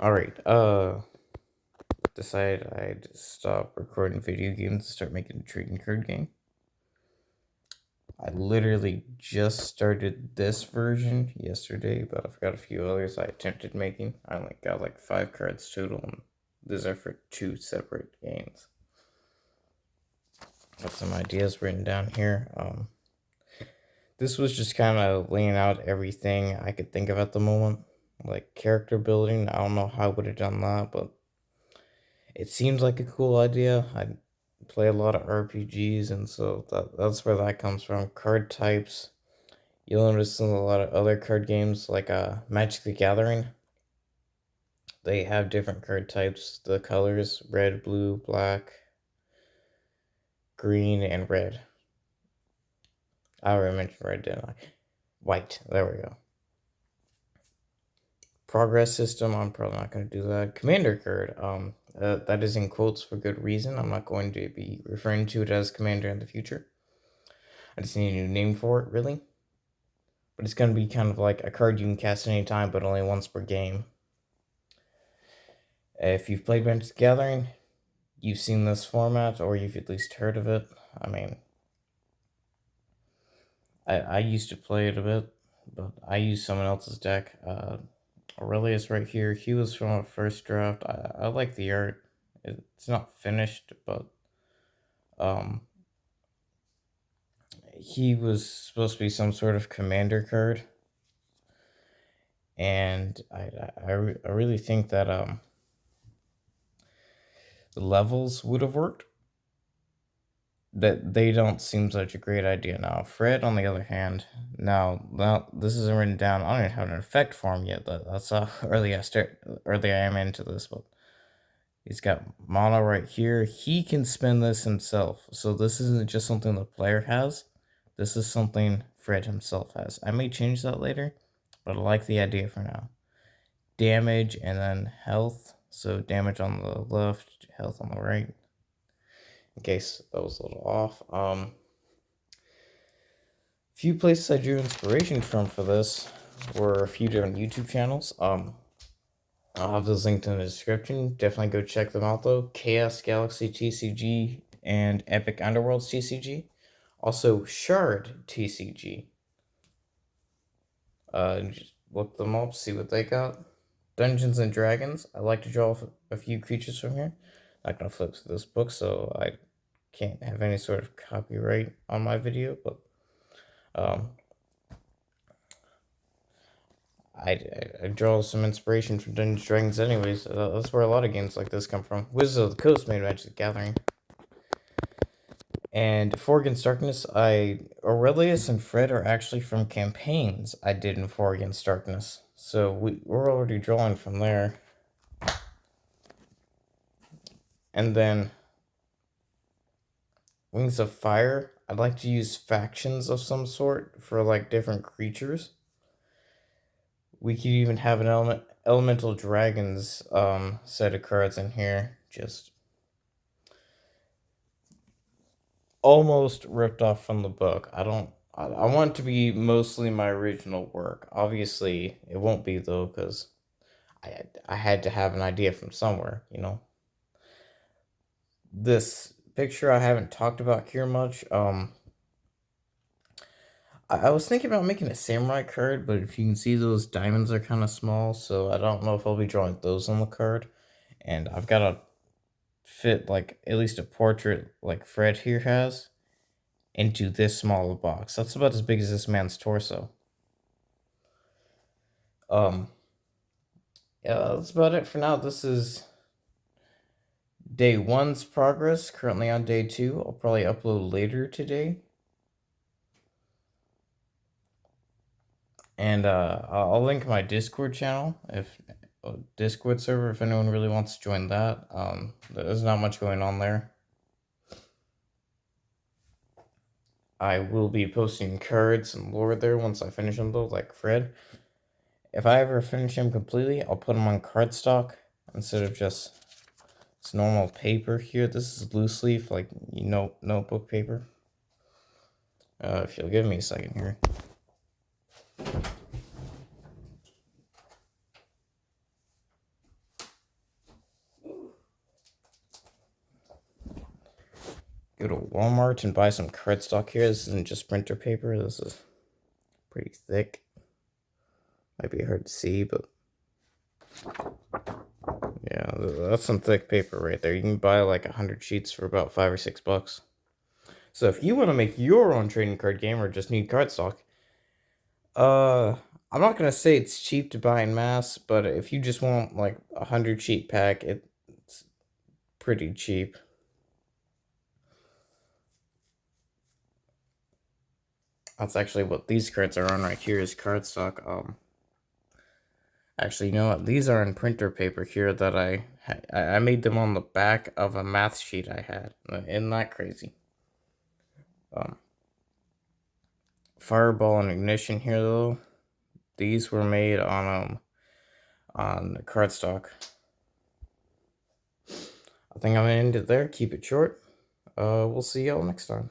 Alright, decided I'd stop recording video games and start making a trading card game. I literally just started this version yesterday, but I've got a few others I attempted making. I only got like 5 cards total, and these are for 2 separate games. Got some ideas written down here. This was just kind of laying out everything I could think of at the moment. Like character building, I don't know how I would have done that, but it seems like a cool idea. I play a lot of RPGs, and so that's where that comes from. Card types. You'll notice in a lot of other card games, like Magic the Gathering, they have different card types. The colors: red, blue, black, green, and red. I already mentioned red, didn't I? White. There we go. Progress system. I'm probably not going to do that. Commander card. That is in quotes for good reason. I'm not going to be referring to it as commander in the future. I just need a new name for it, really. But it's going to be kind of like a card you can cast any time, but only once per game. If you've played Magic the Gathering, you've seen this format, or you've at least heard of it. I mean, I used to play it a bit, but I used someone else's deck. Aurelius right here, he was from a first draft. I like the art. It's not finished, but he was supposed to be some sort of commander card, and I really think that the levels would have worked. That they don't seem such a great idea now. Fred, on the other hand, now this isn't written down. I don't even have an effect for him yet. That's how early I am into this, but he's got mono right here. He can spin this himself, so this isn't just something the player has. This is something Fred himself has. I may change that later, but I like the idea for now. Damage and then health. So damage on the left, health on the right. In case that was a little off. Few places I drew inspiration from for this were a few different YouTube channels. I'll have those linked in the description. Definitely go check them out though. Chaos Galaxy TCG and Epic Underworlds TCG. Also Shard TCG. Just look them up, see what they got. Dungeons and Dragons. I like to draw a few creatures from here. Not gonna flip through this book, so I can't have any sort of copyright on my video, but I draw some inspiration from Dungeons and Dragons anyways. That's where a lot of games like this come from. Wizards of the Coast made Magic the Gathering. And For Against Darkness, Aurelius and Fred are actually from campaigns I did in For Against Darkness. So we're already drawing from there. And then Wings of Fire, I'd like to use factions of some sort for like different creatures. We could even have an elemental dragons set of cards in here. Just almost ripped off from the book. I want it to be mostly my original work. Obviously, it won't be though, because I had to have an idea from somewhere, you know. This picture I haven't talked about here much. I was thinking about making a samurai card, but if you can see, those diamonds are kind of small, so I don't know if I'll be drawing those on the card. And I've got to fit like at least a portrait like Fred here has into this small box. That's about as big as this man's torso. Yeah, that's about it for now. This is day 1's progress. Currently on day 2. I'll probably upload later today. And I'll link my Discord channel, if Discord server, if anyone really wants to join that. There's not much going on there. I will be posting cards and lore there once I finish them though, like Fred. If I ever finish him completely, I'll put him on cardstock instead of just this normal paper here. This is loose leaf, like notebook paper. If you'll give me a second here. go to Walmart and buy some cardstock here. This isn't just printer paper. This is pretty thick. Might be hard to see, but yeah, that's some thick paper right there. You can buy like 100 sheets for about $5 or $6. So if you want to make your own trading card game or just need cardstock, I'm not gonna say it's cheap to buy in mass, but if you just want like 100 sheet pack, it's pretty cheap. That's actually what these cards are on right here is cardstock. Actually, you know what? These are in printer paper here that I made them on the back of a math sheet I had. Isn't that crazy? Fireball and ignition here though. These were made on cardstock. I think I'm gonna end it there. Keep it short. We'll see y'all next time.